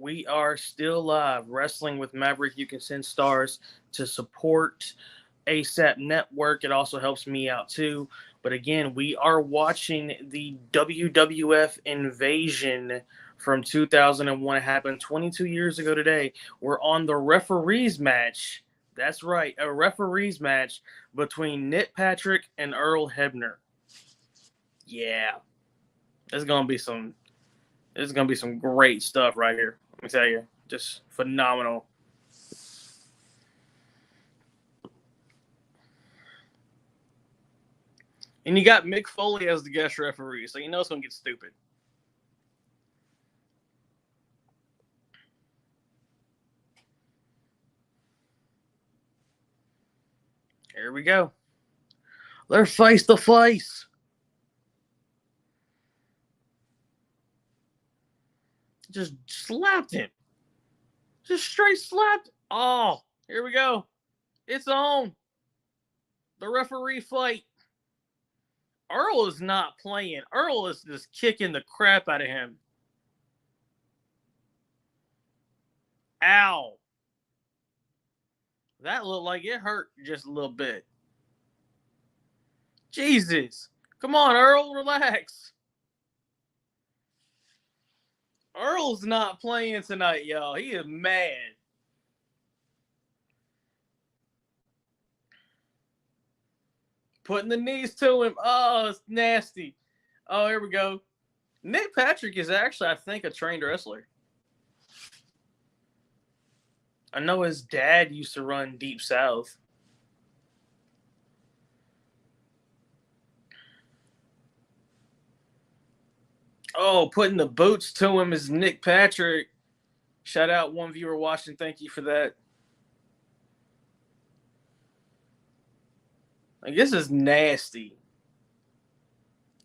We are still live. Wrestling with Maverick. You can send stars to support ASAP Network. It also helps me out too. But again, we are watching the WWF Invasion from 2001. It happened 22 years ago today. We're on the referees match. That's right, a referees match between Nick Patrick and Earl Hebner. Yeah, there's gonna be some. There's gonna be some great stuff right here. Let me tell you, just phenomenal. And you got Mick Foley as the guest referee, so you know it's gonna get stupid. Here we go. They're face to face. Just slapped him. Just straight slapped. Oh, here we go. It's on. The referee fight. Earl is not playing. Earl is just kicking the crap out of him. Ow. That looked like it hurt just a little bit. Jesus. Come on, Earl, relax. Earl's not playing tonight, y'all. He is mad. Putting the knees to him. Oh, it's nasty. Oh, here we go. Nick Patrick is actually, I think, a trained wrestler. I know his dad used to run Deep South. Oh, putting the boots to him is Nick Patrick. Shout out one viewer watching. Thank you for that. I guess it's nasty.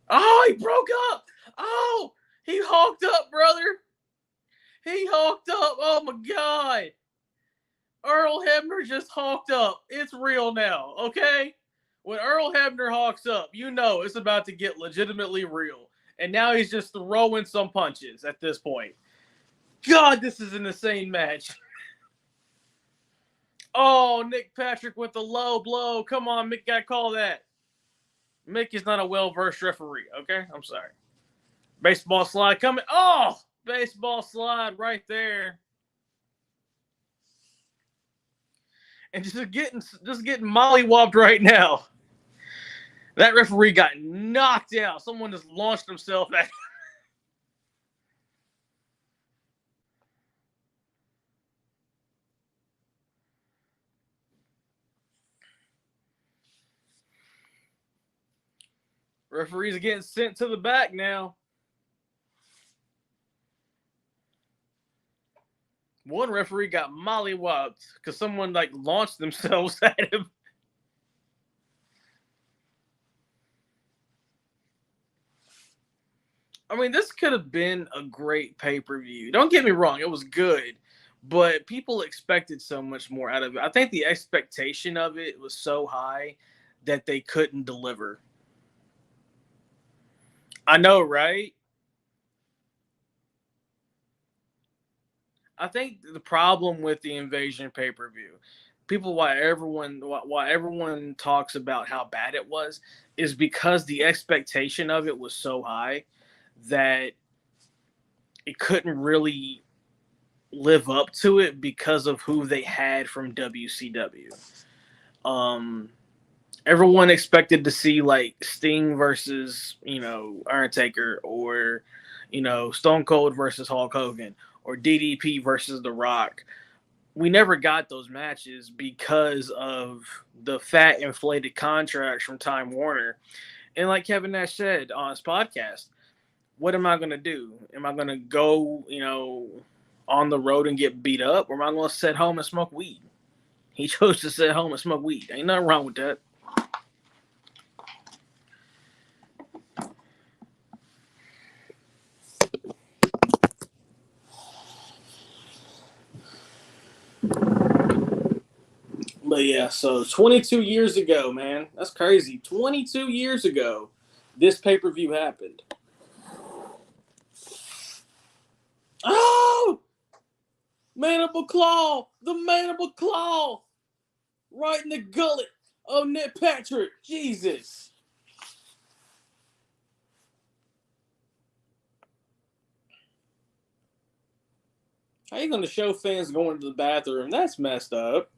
Oh, he broke up. Oh, he hawked up, brother. He hawked up. Oh, my God. Earl Hebner just hawked up. It's real now, okay? When Earl Hebner hawks up, you know it's about to get legitimately real. And now he's just throwing some punches at this point. God, this is an insane match. Oh, Nick Patrick with the low blow. Come on, Mick, gotta call that. Mick is not a well-versed referee, okay? I'm sorry. Baseball slide coming. Oh, baseball slide right there. And just getting mollywopped right now. That referee got knocked out. Someone just launched himself at him. Referees are getting sent to the back now. One referee got mollywopped because someone launched themselves at him. I mean, this could have been a great pay-per-view. Don't get me wrong, it was good, but people expected so much more out of it. I think the expectation of it was so high that they couldn't deliver. I know, right? I think the problem with the Invasion pay-per-view, why everyone talks about how bad it was, is because the expectation of it was so high that it couldn't really live up to it because of who they had from WCW. Everyone expected to see Sting versus Undertaker, or Stone Cold versus Hulk Hogan, or DDP versus The Rock. We never got those matches because of the fat inflated contracts from Time Warner. And like Kevin Nash said on his podcast, what am I going to do? Am I going to go, on the road and get beat up, or am I going to sit home and smoke weed? He chose to sit home and smoke weed. Ain't nothing wrong with that. But yeah, so 22 years ago, man. That's crazy. 22 years ago, this pay-per-view happened. Oh! Mandible claw, the mandible claw, right in the gullet of Nick Patrick. Jesus. How you gonna show fans going to the bathroom? That's messed up.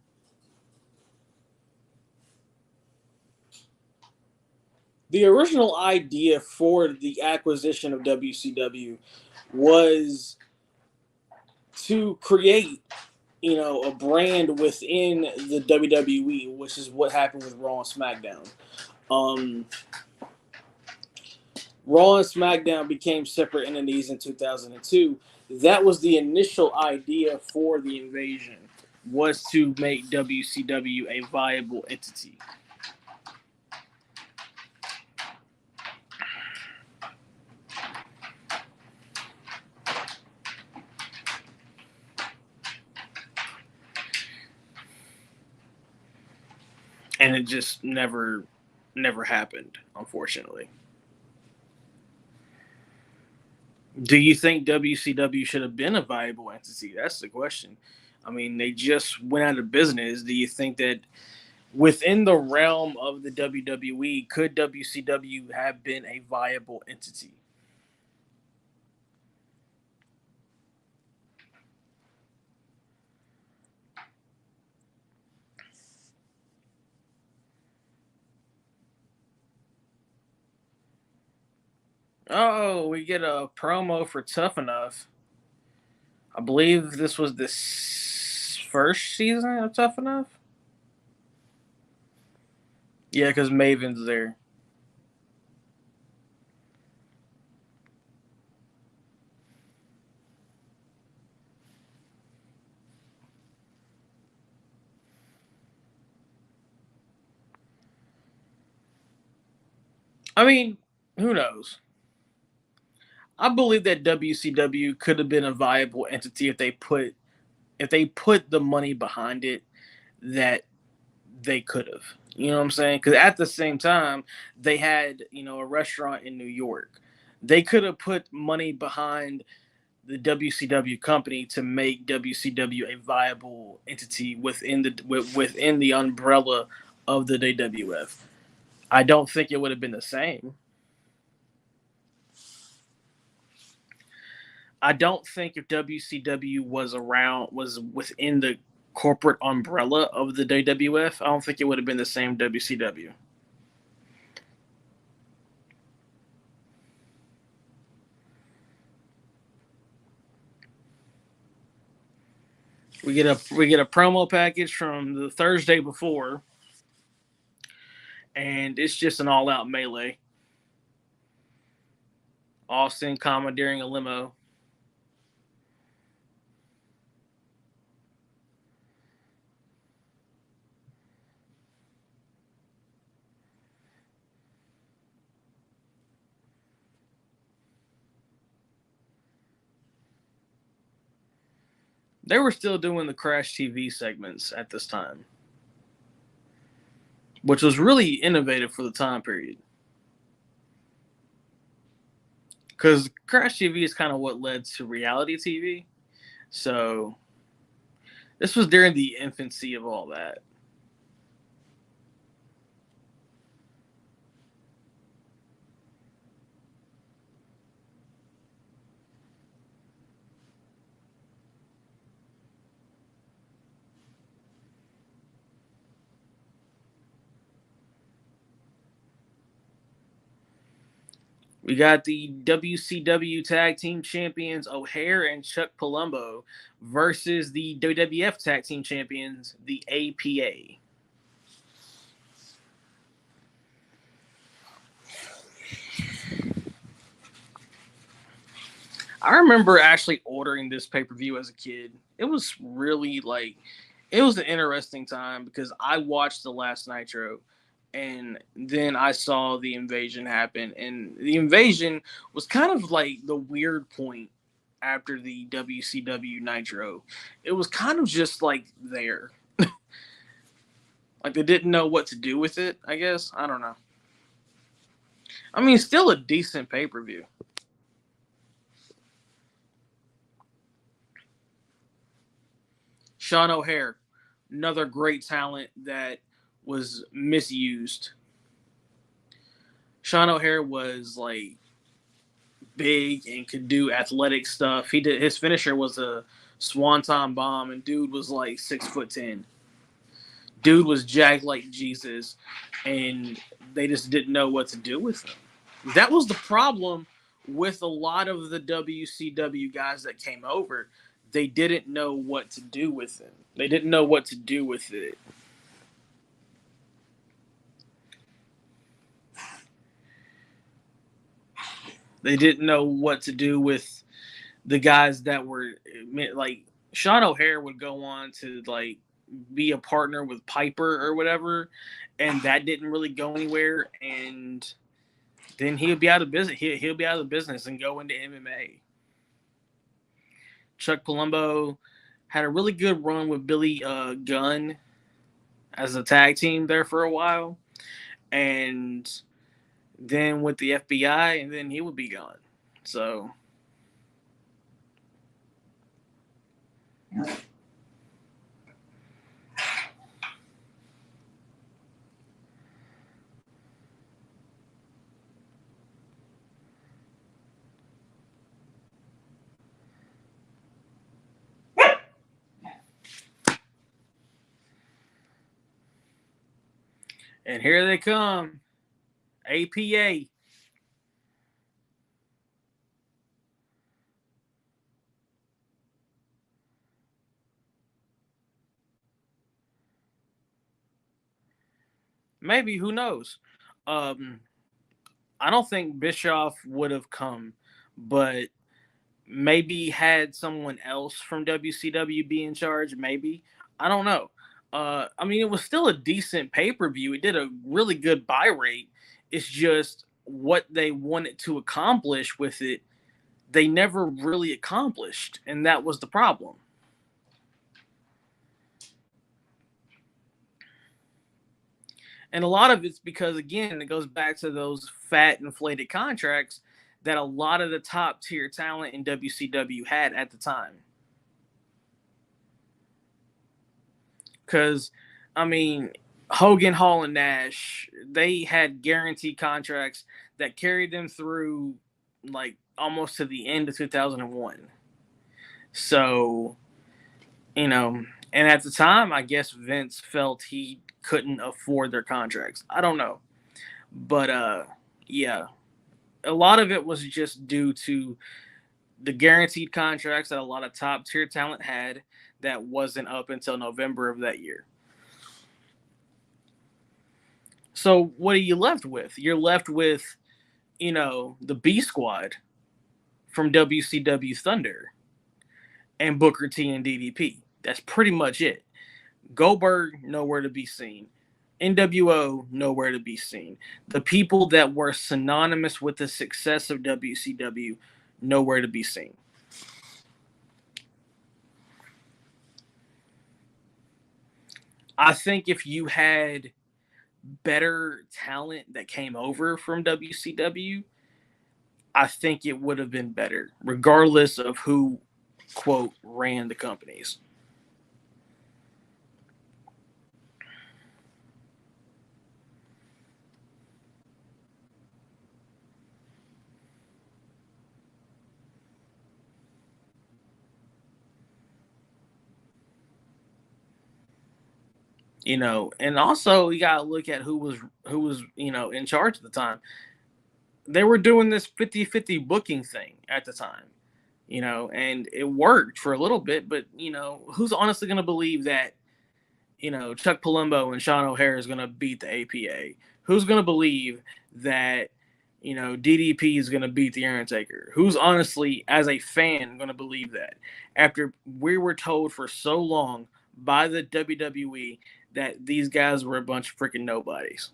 The original idea for the acquisition of WCW was to create, a brand within the WWE, which is what happened with Raw and SmackDown. Um, Raw and SmackDown became separate entities in 2002. That was the initial idea for the invasion, was to make WCW a viable entity. And it just never happened, unfortunately. Do you think WCW should have been a viable entity? That's the question. I mean, they just went out of business. Do you think that within the realm of the WWE, could WCW have been a viable entity? Oh, we get a promo for Tough Enough. I believe this was the first season of Tough Enough. Yeah, because Maven's there. I mean, who knows? I believe that WCW could have been a viable entity if they put the money behind it that they could have. You know what I'm saying? Because at the same time, they had a restaurant in New York. They could have put money behind the WCW company to make WCW a viable entity within the umbrella of the WWF. I don't think it would have been the same. I don't think if WCW was within the corporate umbrella of the WWF, I don't think it would have been the same WCW. We get a promo package from the Thursday before, and it's just an all out melee. Austin commandeering a limo. They were still doing the Crash TV segments at this time, which was really innovative for the time period. Because Crash TV is kind of what led to reality TV. So this was during the infancy of all that. We got the WCW Tag Team Champions O'Haire and Chuck Palumbo versus the WWF Tag Team Champions, the APA. I remember actually ordering this pay per view as a kid. It was really it was an interesting time because I watched the last Nitro and then I saw the invasion happen. And the invasion was kind of like the weird point after the WCW Nitro. It was kind of just like there. Like they didn't know what to do with it, I guess. I don't know. I mean, still a decent pay per view. Sean O'Hare, another great talent that was misused. Sean O'Hare was like big and could do athletic stuff. He did his finisher was a swanton bomb, and dude was like 6'10". Dude was jacked like Jesus, and they just didn't know what to do with him. That was the problem with a lot of the WCW guys that came over. They didn't know what to do with him. They didn't know what to do with it. They didn't know what to do with the guys that were like Sean O'Hare would go on to like be a partner with Piper or whatever, and that didn't really go anywhere. And then he'll be out of business. He'll be out of business and go into MMA. Chuck Palumbo had a really good run with Billy Gunn as a tag team there for a while, and then with the FBI, and then he would be gone. So. And here they come. APA. Maybe, who knows? Um, I don't think Bischoff would have come, but maybe had someone else from WCW be in charge. Maybe, I don't know. I mean, it was still a decent pay-per-view. It did a really good buy rate. It's just what they wanted to accomplish with it, they never really accomplished, and that was the problem. And a lot of it's because, again, it goes back to those fat, inflated contracts that a lot of the top tier talent in WCW had at the time. Because, I mean, Hogan, Hall, and Nash, they had guaranteed contracts that carried them through like almost to the end of 2001. So, and at the time, I guess Vince felt he couldn't afford their contracts. I don't know. But yeah, a lot of it was just due to the guaranteed contracts that a lot of top tier talent had that wasn't up until November of that year. So what are you left with? You're left with, the B Squad from WCW Thunder and Booker T and DDP. That's pretty much it. Goldberg, nowhere to be seen. NWO, nowhere to be seen. The people that were synonymous with the success of WCW, nowhere to be seen. I think if you had better talent that came over from WCW, I think it would have been better, regardless of who, quote, ran the companies. And also you gotta look at who was in charge at the time. They were doing this 50-50 booking thing at the time, and it worked for a little bit, but who's honestly gonna believe that Chuck Palumbo and Sean O'Hare is gonna beat the APA? Who's gonna believe that DDP is gonna beat the Undertaker? Who's honestly, as a fan, gonna believe that after we were told for so long by the WWE that these guys were a bunch of freaking nobodies?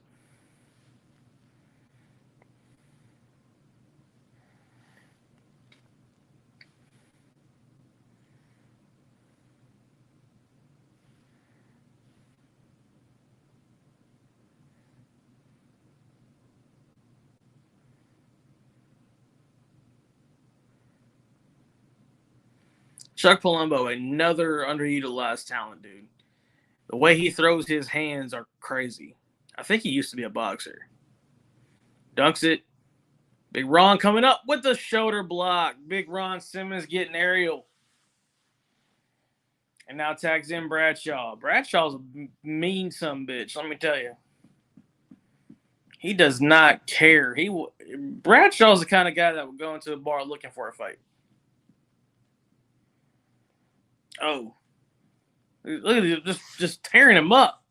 Chuck Palumbo, another underutilized talent, dude. The way he throws his hands are crazy. I think he used to be a boxer. Dunks it. Big Ron coming up with the shoulder block. Big Ron Simmons getting aerial. And now tags in Bradshaw. Bradshaw's a mean sumbitch, let me tell you. He does not care. Bradshaw's the kind of guy that would go into a bar looking for a fight. Oh. Look at him just tearing him up.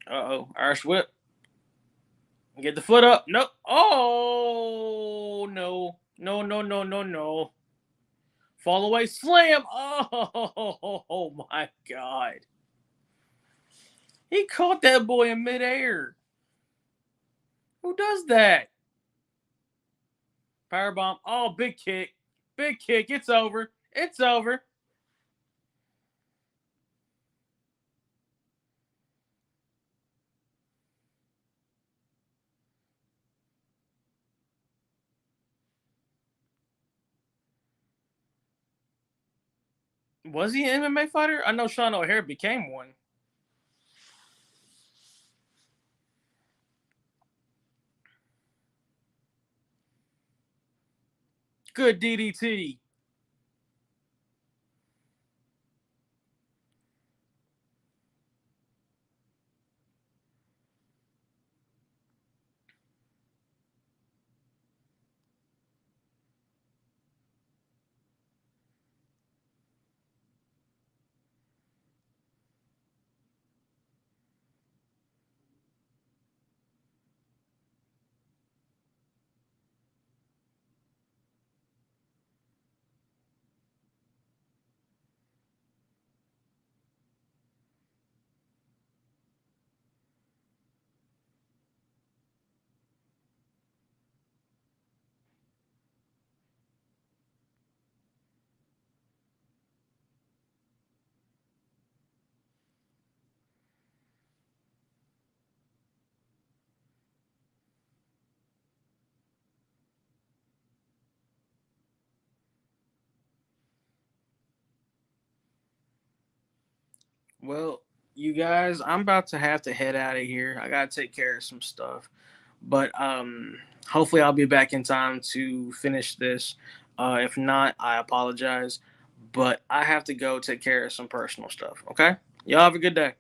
Uh-oh. Irish whip. Get the foot up. Nope. Oh, no. No. Fall away. Slam. Oh, my God. He caught that boy in midair. Who does that? Powerbomb. Oh, big kick. Big kick. It's over. It's over. Was he an MMA fighter? I know Sean O'Hare became one. Good DDT. Well, you guys, I'm about to have to head out of here. I gotta take care of some stuff. But hopefully I'll be back in time to finish this. If not, I apologize. But I have to go take care of some personal stuff. Okay? Y'all have a good day.